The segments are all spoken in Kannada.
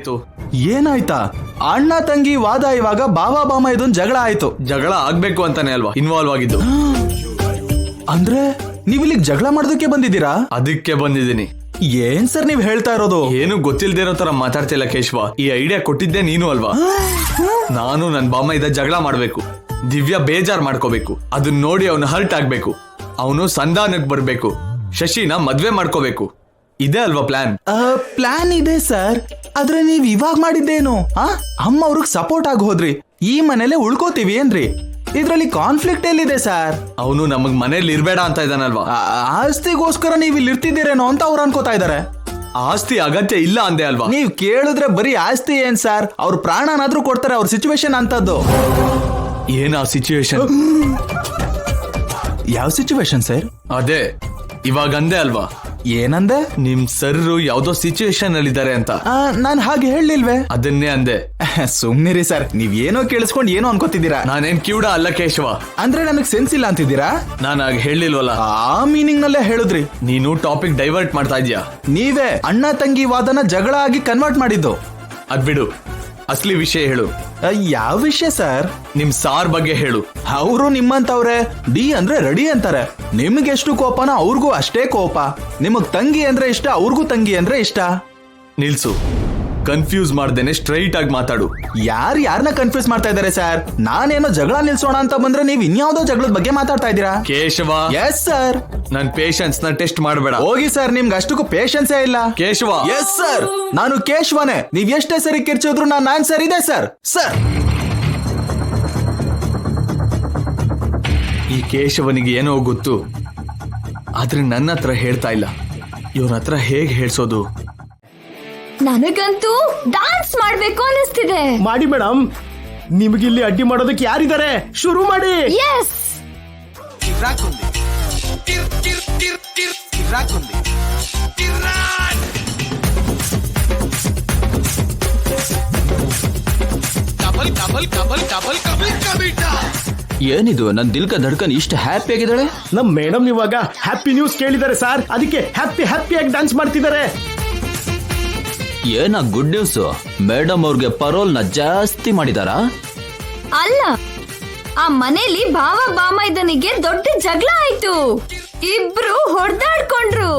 ಏನಾಯ್ತು? ಏನಾಯ್ತಾ? ಅಣ್ಣ ತಂಗಿ ವಾದ, ಇವಾಗ ಬಾವಾ ಬಾಮ ಇದೊಂದು ಜಗಳ ಆಯ್ತು. ಜಗಳ ಆಗ್ಬೇಕು ಅಂತಾನೆ ಅಲ್ವಾ ಇನ್ವಾಲ್ವ್ ಆಗಿದ್ದು? ಅಂದ್ರೆ ನೀವ್ ಇಲ್ಲಿಗೆ ಜಗಳ ಮಾಡೋದಕ್ಕೆ ಬಂದಿದ್ದೀರಾ? ಅದಕ್ಕೆ ಬಂದಿದ್ದೀನಿ. ಏನ್ ಸರ್ ನೀವ್ ಹೇಳ್ತಾ ಇರೋದು? ಏನು ಗೊತ್ತಿಲ್ದೇ ಇರೋ ತರ ಮಾತಾಡ್ತಿಲ್ಲ ಕೇಶವ. ಈ ಐಡಿಯಾ ಕೊಟ್ಟಿದ್ದೆ ನೀನು ಅಲ್ವಾ? ನಾನು ನನ್ ಬಾಮ ಇದ್ದ ಜಗಳ ಮಾಡ್ಬೇಕು, ದಿವ್ಯಾ ಬೇಜಾರ್ ಮಾಡ್ಕೋಬೇಕು, ಅದನ್ನ ನೋಡಿ ಅವನು ಹರ್ಟ್ ಆಗ್ಬೇಕು, ಅವನು ಸಂಧಾನಕ್ಕೆ ಬರ್ಬೇಕು, ಶಶಿನ ಮದ್ವೆ ಮಾಡ್ಕೋಬೇಕು. ಇದೇ ಅಲ್ವಾ ಪ್ಲಾನ್? ಪ್ಲಾನ್ ಇದೆ ಸರ್, ಆದ್ರೆ ನೀವ್ ಇವಾಗ ಮಾಡಿದ್ದೇನು? ಅಮ್ಮ ಅವ್ರಿಗೆ ಸಪೋರ್ಟ್ ಆಗಿ ಹೋದ್ರಿ, ಈ ಮನೇಲೆ ಉಳ್ಕೋತೀವಿ ಏನ್ರಿ? ಇದ್ರಲ್ಲಿ ಕಾನ್ಫ್ಲಿಕ್ಟ್ ಎಲ್ಲಿದೆ ಸರ್? ಅವನು ನಮಗ್ ಮನೇಲಿ ಇರ್ಬೇಡ ಅಂತ ಇದ್ದಾನಲ್ವಾ? ಆಸ್ತಿಗೋಸ್ಕರ ನೀವ್ ಇಲ್ಲಿ ಇರ್ತಿದ್ದೀರೇನೋ ಅಂತ ಅವ್ರು ಅನ್ಕೋತಾ ಇದಾರೆ. ಆಸ್ತಿ ಅಗತ್ಯ ಇಲ್ಲ ಅಂದೆ ಅಲ್ವಾ? ನೀವ್ ಕೇಳಿದ್ರೆ ಬರೀ ಆಸ್ತಿ ಏನ್ ಸರ್, ಅವ್ರ ಪ್ರಾಣನಾದ್ರೂ ಕೊಡ್ತಾರೆ, ಅವ್ರ ಸಿಚುವೇಶನ್ ಅಂತದ್ದು. ಏನ್ ಆ ಸಿಚುವೇಶನ್? ಯಾವ ಸಿಚುವೇಶನ್ ಸರ್? ಅದೇ ಇವಾಗ ಅಂದೆ ಅಲ್ವಾ? ಏನಂದೆ? ನಿಮ್ ಸರ್ರು ಯಾವ್ದೋ ಸಿಚುವೇಶನ್ ಅಲ್ಲಿ ಇದಾರೆ ಅಂತ. ನಾನ್ ಹಾಗೆ ಹೇಳಿಲ್ವೇ? ಅದನ್ನೇ ಅಂದೆ. ಸುಮ್ನಿರಿ ಸರ್, ನೀವ್ ಏನೋ ಕೇಳಿಸ್ಕೊಂಡು ಏನೋ ಅನ್ಕೋತಿದ್ದೀರಾ. ನಾನೇನ್ ಕಿವುಡ ಅಲ್ಲ ಕೇಶವ. ಅಂದ್ರೆ ನನಗ್ ಸೆನ್ಸ್ ಇಲ್ಲ ಅಂತಿದ್ದೀರಾ? ನಾನು ಆಗ ಹೇಳಿಲ್ವಲ್ಲ. ಆ ಮೀನಿಂಗ್ ನಲ್ಲೇ ಹೇಳಿದ್ರಿ. ನೀನು ಟಾಪಿಕ್ ಡೈವರ್ಟ್ ಮಾಡ್ತಾ ಇದ್ಯಾ. ನೀವೇ ಅಣ್ಣ ತಂಗಿ ವಾದನ ಜಗಳ ಆಗಿ ಕನ್ವರ್ಟ್ ಮಾಡಿದ್ದು. ಅದ್ಬಿಡು, ಅಸ್ಲಿ ವಿಷಯ ಹೇಳು. ಯಾವ ವಿಷಯ ಸರ್? ನಿಮ್ ಸಾರ್ ಬಗ್ಗೆ ಹೇಳು. ಅವರು ನಿಮ್ಮಂತವ್ರೆ ಡಿ ಅಂದ್ರೆ ರೆಡಿ ಅಂತಾರೆ. ನಿಮ್ಗೆ ಎಷ್ಟು ಕೋಪನ ಅವ್ರಿಗೂ ಅಷ್ಟೇ ಕೋಪ. ನಿಮಗ್ ತಂಗಿ ಅಂದ್ರೆ ಇಷ್ಟ, ಅವ್ರಿಗೂ ತಂಗಿ ಅಂದ್ರೆ ಇಷ್ಟ. ನಿಲ್ಸು, ಕನ್ಫ್ಯೂಸ್ ಮಾಡ್ದೇನೆ ಸ್ಟ್ರೈಟ್ ಆಗಿ ಮಾತಾಡು. ಯಾರನ್ನ ಕನ್ಫ್ಯೂಸ್ ಮಾಡ್ತಾ ಇದಾರೆ ಸರ್? ನಾನೇನೋ ಜಗಳ ನಿಲ್ಸೋಣ ಅಂತ ಬಂದ್ರೆ ನೀವ್ ಇನ್ಯಾವುದೋ ಜಗಳದ ಬಗ್ಗೆ ಮಾತಾಡ್ತಾ ಇದ್ದೀರಾ. ಕೇಶವ. Yes sir. ನನ್ ಪೇಷನ್ಸ್ ನ ಟೆಸ್ಟ್ ಮಾಡಬೇಡ. ಹೋಗಿ ಸರ್, ನಿಮ್ಗೆ ಅಷ್ಟಕ್ಕೂ ಪೇಷನ್ಸೇ ಇಲ್ಲ. ಕೇಶವ. ಎಸ್ ಸರ್, ನಾನು ಕೇಶವನೇ. ನೀವ್ ಎಷ್ಟೇ ಸರಿ ಕಿರ್ಚಿದ್ರು ನಾನು ಆನ್ಸರ್ ಇದೆ ಸರ್. ಸರ್, ಈ ಕೇಶವನಿಗೆ ಏನೋ ಗೊತ್ತು, ಆದ್ರೆ ನನ್ನ ಹತ್ರ ಹೇಳ್ತಾ ಇಲ್ಲ. ಇವನ ಹತ್ರ ಹೇಗ್ ಹೇಳ್ಸೋದು? ನನಗಂತೂ ಡಾನ್ಸ್ ಮಾಡ್ಬೇಕು ಅನಿಸ್ತಿದೆ. ಮಾಡಿ ಮೇಡಮ್, ನಿಮಗಿಲ್ಲಿ ಅಡ್ಡಿ ಮಾಡೋದಕ್ಕೆ ಯಾರಿದ್ದಾರೆ? ಶುರು ಮಾಡಿ. ಎಸ್. ಏನಿದು ನನ್ ದಿಲ್ಕ ಧಡ್ಕನ್ ಇಷ್ಟು ಹ್ಯಾಪಿ ಆಗಿದ್ದಾಳೆ? ನಮ್ ಮೇಡಮ್ ಇವಾಗ ಹ್ಯಾಪಿ ನ್ಯೂಸ್ ಕೇಳಿದ್ದಾರೆ ಸರ್, ಅದಕ್ಕೆ ಹ್ಯಾಪಿಯಾಗಿ ಡಾನ್ಸ್ ಮಾಡ್ತಿದ್ದಾರೆ. ಏನ ಗುಡ್ ನ್ಯೂಸ್? ಮೇಡಮ್ ಅವ್ರಿಗೆ ಪರೋಲ್ ನ ಜಾಸ್ತಿ ಮಾಡಿದಾರಾ? ಅಲ್ಲ, ಆ ಮನೇಲಿ ಭಾವ ಬಾಮ ಇದನಿಗೆ ದೊಡ್ಡ ಜಗಳ ಆಯ್ತು. ಇಬ್ರು ಹೊಡೆದಾಡ್ಕೊಂಡ್ರು.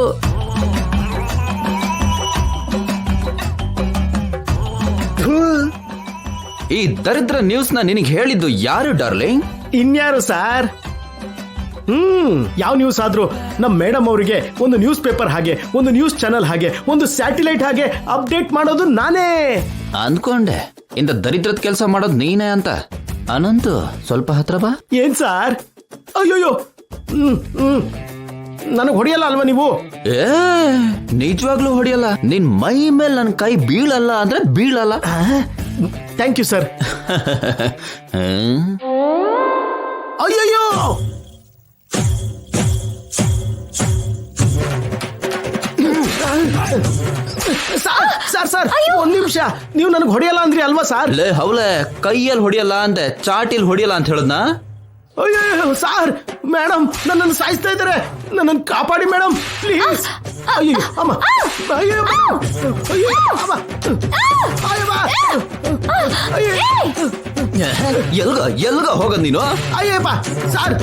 ಈ ದರಿದ್ರ ನ್ಯೂಸ್ ನ ನಿನಗೆ ಹೇಳಿದ್ದು ಯಾರು ಡಾರ್ಲಿಂಗ್? ಇನ್ಯಾರು ಸರ್? ಯಾವ ನ್ಯೂಸ್ ಆದ್ರೂ ನಮ್ ಮೇಡಮ್ ಅವರಿಗೆ ಒಂದು ನ್ಯೂಸ್ ಪೇಪರ್ ಹಾಗೆ, ಒಂದು ನ್ಯೂಸ್ ಚಾನೆಲ್ ಹಾಗೆ, ಒಂದು ಸ್ಯಾಟಿಲೈಟ್ ಹಾಗೆ ಅಪ್ಡೇಟ್ ಮಾಡೋದು ನಾನೇ. ಅನ್ಕೊಂಡೆ ಇಂದ ದರಿದ್ರದ ಕೆಲಸ ಮಾಡೋದು ನೀನೇ ಅಂತ. ಅನಂತು ಸ್ವಲ್ಪ ಹತ್ರ ಬಾ. ಏನ್ ಸರ್? ಅಯ್ಯೋಯ್ಯೋ, ನನಗ್ ಹೊಡೆಯಲ್ಲ ಅಲ್ವಾ ನೀವು? ನಿಜವಾಗ್ಲೂ ಹೊಡೆಯಲ್ಲ. ನಿನ್ ಮೈ ಮೇಲೆ ನನ್ ಕೈ ಬೀಳಲ್ಲ ಅಂದ್ರೆ ಬೀಳಲ್ಲ. Thank you sir. ಅಯ್ಯಯ್ಯೋ, ಸರ್ ಒಂದ್ ನಿಮಿಷ, ನೀವು ನನಗೆ ಹೊಡೆಯಲ್ಲ ಅಂದ್ರಿ ಅಲ್ವಾ ಸರ್? ಲೇ ಹೌಲೆ, ಕೈಯಲ್ಲಿ ಹೊಡೆಯಲ್ಲ ಅಂದೆ, ಚಾಟಿಲ್ ಹೊಡೆಯಲ್ಲ ಅಂತ ಹೇಳದ್ನಾ? ಅಯ್ಯೋ ಸರ್, ಮೇಡಮ್ ನನ್ನನ್ನು ಸಾಯಿಸ್ತಾ ಇದ್ದಾರೆ, ನನ್ನನ್ನು ಕಾಪಾಡಿ ಮೇಡಮ್ ಪ್ಲೀಸ್. ಅಯ್ಯೋ ಅಮ್ಮ, ಅಯ್ಯೋ ಅಯ್ಯೋ ಅಮ್ಮ, ಎಲ್ಗ ಹೋಗದ್ ನೀನು? ಅಯ್ಯಪ್ಪ ಸರ್.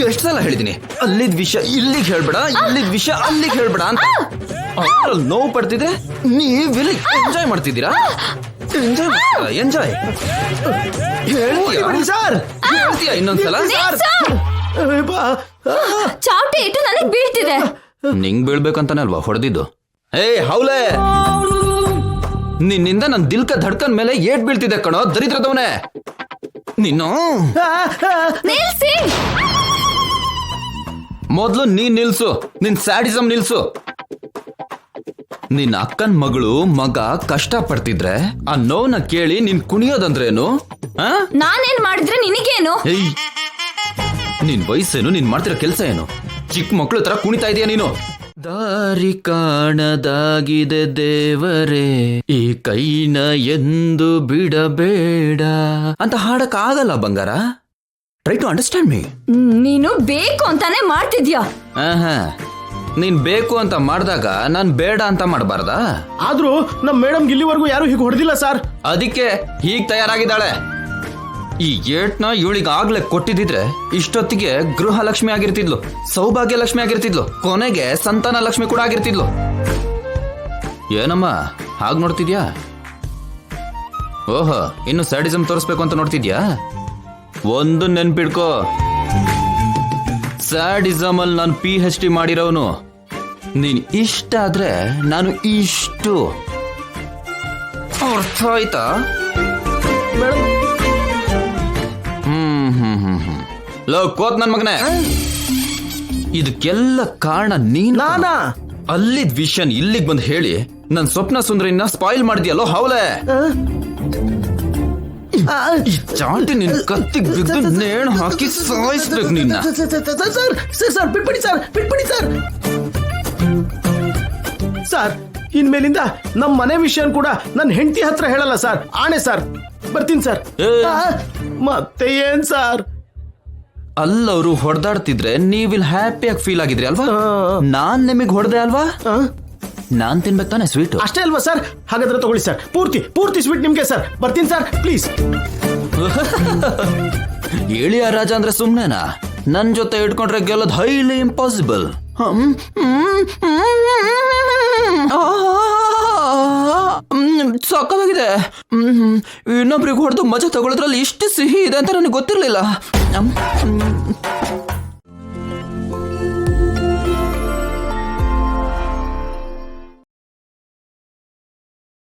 ಎಷ್ಟು ಸಲ ಹೇಳಿದೀನಿ, ಅಲ್ಲಿದ್ ವಿಷಯ ಇಲ್ಲಿಗೆ ಹೇಳ್ಬೇಡ, ಇಲ್ಲಿದ್ ವಿಷಯ ಅಲ್ಲಿಗೆ ಹೇಳ್ಬೇಡ ಅಂತ. ನೋವು ಪಡ್ತಿದೆ, ನೀವ್ ಇಲ್ಲಿ ಎಂಜಾಯ್ ಮಾಡ್ತಿದ್ದೀರಾ? ಎಂಜಾಯ್ ಹೇಳ್ತೀಯ ಸರ್? ಹೇಳ್ತೀಯ ಇನ್ನೊಂದ್ಸಲ? ಚಾವಟಿ ಇಟ್ಟು ನನಗ್ ಬೀಳ್ತಿದೆ. ನಿಂಗ್ ಬೀಳ್ಬೇಕಂತಾನೆ ಅಲ್ವಾ ಹೊಡೆದಿದ್ದು? ಹೌಲೆ, ನಿನ್ನಿಂದ ನನ್ ದಿಲ್ಕ ಧಡ್ಕನ್ ಮೇಲೆ ಏಟ್ ಬೀಳ್ತಿದೆ ಕಣೋ ದರಿದ್ರದವನೇ. ನಿನ್ನು ನಿಲ್ಸಿ. ಮೊದ್ಲು ನೀನ್ ನಿಲ್ಸು, ನಿನ್ ಸ್ಯಾಡಿಸಮ್ ನಿಲ್ಸು. ನಿನ್ ಅಕ್ಕನ್ ಮಗಳು ಮಗ ಕಷ್ಟ ಪಡ್ತಿದ್ರೆ ಆ ನೋವ್ನ ಕೇಳಿ ನಿನ್ ಕುಣಿಯೋದಂದ್ರೇನು? ನಾನೇನ್ ಮಾಡಿದ್ರೆ ನಿನಗೇನು? ನಿನ್ ವಯಸ್ಸೇನು, ನೀನ್ ಮಾಡ್ತಿರೋ ಕೆಲ್ಸ ಏನು? ಚಿಕ್ಕ ಮಕ್ಳು ತರ ಕುಣಿತಾ ಇದೀಯ ನೀನು. ದಾರಿ ಕಾಣದಾಗಿದೆ ದೇವರೇ, ಈ ಕೈನ ಎಂದು ಬಿಡಬೇಡ ಅಂತ ಹಾಡಕ್ಕಾಗಲ್ಲ ಬಂಗಾರ. Try to understand me. ನೀನು ಬೇಕು ಅಂತಾನೆ ಮಾಡ್ತಿದ್ಯಾ. ನೀನ್ ಬೇಕು ಅಂತ ಮಾಡಿದಾಗ ನಾನ್ ಬೇಡ ಅಂತ ಮಾಡಬಾರ್ದಾ? ಆದ್ರೂ ನಮ್ ಮೇಡಮ್ ಇಲ್ಲಿವರೆಗೂ ಯಾರು ಹೀಗೆ ಹೊಡೆದಿಲ್ಲ ಸರ್. ಅದಕ್ಕೆ ಹೀಗ್ ತಯಾರಾಗಿದ್ದಾಳೆ. ಈ ಏಟ್ನ ಇವಳಿಗೆ ಆಗ್ಲೇ ಕೊಟ್ಟಿದ್ರೆ ಇಷ್ಟೊತ್ತಿಗೆ ಗೃಹಲಕ್ಷ್ಮಿ ಆಗಿರ್ತಿದ್ಲು, ಸೌಭಾಗ್ಯ ಲಕ್ಷ್ಮಿ ಆಗಿರ್ತಿದ್ಲು, ಕೊನೆಗೆ ಸಂತಾನ ಲಕ್ಷ್ಮಿ ಕೂಡ ಆಗಿರ್ತಿದ್ಲು. ಏನಮ್ಮ ಹಾಗ್ ನೋಡ್ತಿದ್ಯಾ? ಓಹೋ, ಇನ್ನು ಸ್ಯಾಡಿಸಮ್ ತೋರಿಸ್ಬೇಕು ಅಂತ ನೋಡ್ತಿದ್ಯಾ? ಒಂದು ನೆನ್ಪಿಡ್ಕೋ, ಸ್ಯಾಡಿಸಮ್ ಅಲ್ಲಿ ನಾನು PhD ಮಾಡಿರೋನು. ನೀನ್ ಇಷ್ಟ ಆದ್ರೆ ನಾನು ಇಷ್ಟು. ಅರ್ಥ ಆಯ್ತಾ? ಲೋ ಕೋತ್ ನನ್ ಮಗನೇ, ಇದಕ್ಕೆಲ್ಲ ಕಾರಣ ನೀನ್. ನಾನಾ? ಅಲ್ಲಿದ್ ವಿಷಯನ್ ಇಲ್ಲಿಗ್ ಬಂದ್ ಹೇಳಿ ನನ್ ಸ್ವಪ್ನ ಸುಂದರಿನ ಸ್ಪಾಯಿಲ್ ಮಾಡಿದ್ಯಲ್ಲೋ ಹೌಲೆ. ಈ ಚಾಟಿ ನಿನ್ ಕತ್ತಿಗೆ ಬಿದ್ದು ನೇಣು ಹಾಕಿ ಸಾಯಿಸ್ಬೇಕು ನಿನ್ನ. ಸರ್ ಬಿಟ್ಬಿಡಿ ಸರ್, ಬಿಟ್ಬಿಡಿ ಸರ್. ಸರ್, ಇನ್ಮೇಲಿಂದ ನಮ್ಮ ಮನೆ ವಿಷಯ ಕೂಡ ನನ್ನ ಹೆಂಡತಿ ಹತ್ರ ಹೇಳಲ್ಲ ಸರ್. ಆಣೆ ಸರ್. ಬರ್ತೀನಿ ಸರ್. ಮತ್ತೆ ಏನ್ ಸರ್? ಅಲ್ಲವರು ಹೊಡೆದಾಡ್ತಿದ್ರೆ ನೀವಿಲ್ ಹ್ಯಾಪಿಯಾಗಿ ಫೀಲ್ ಆಗಿದ್ರಿ ಅಲ್ವಾ? ನಾನ್ ನಿಮಗ್ ಹೊಡೆದೆ ಅಲ್ವಾ? ನಾನ್ ತಿನ್ಬೇಕು ತಾನೆ ಸ್ವೀಟ್. ಅಷ್ಟೇ ಅಲ್ವಾ ಸರ್? ಹಾಗಾದ್ರೆ ತಗೊಳ್ಳಿ ಸರ್, ಪೂರ್ತಿ ಸ್ವೀಟ್ ನಿಮ್ಗೆ ಸರ್. ಬರ್ತೀನಿ ಸರ್, ಪ್ಲೀಸ್. ಹೇಳಿಯ ರಾಜ ಅಂದ್ರೆ ಸುಮ್ನೆನಾ? ನನ್ ಜೊತೆ ಇಟ್ಕೊಂಡ್ರೆ ಗೆಲ್ಲೋದು ಹೈಲಿ ಇಂಪಾಸಿಬಲ್. ಸಾಕಾಗಿದೆ. ಇನ್ನೊಬ್ರಿಗೆ ಹೊಡೆದು ಮಜಾ ತಗೊಳ್ಳೋದ್ರಲ್ಲಿ ಇಷ್ಟು ಸಿಹಿ ಇದೆ ಅಂತ ನನಗೆ ಗೊತ್ತಿರ್ಲಿಲ್ಲ.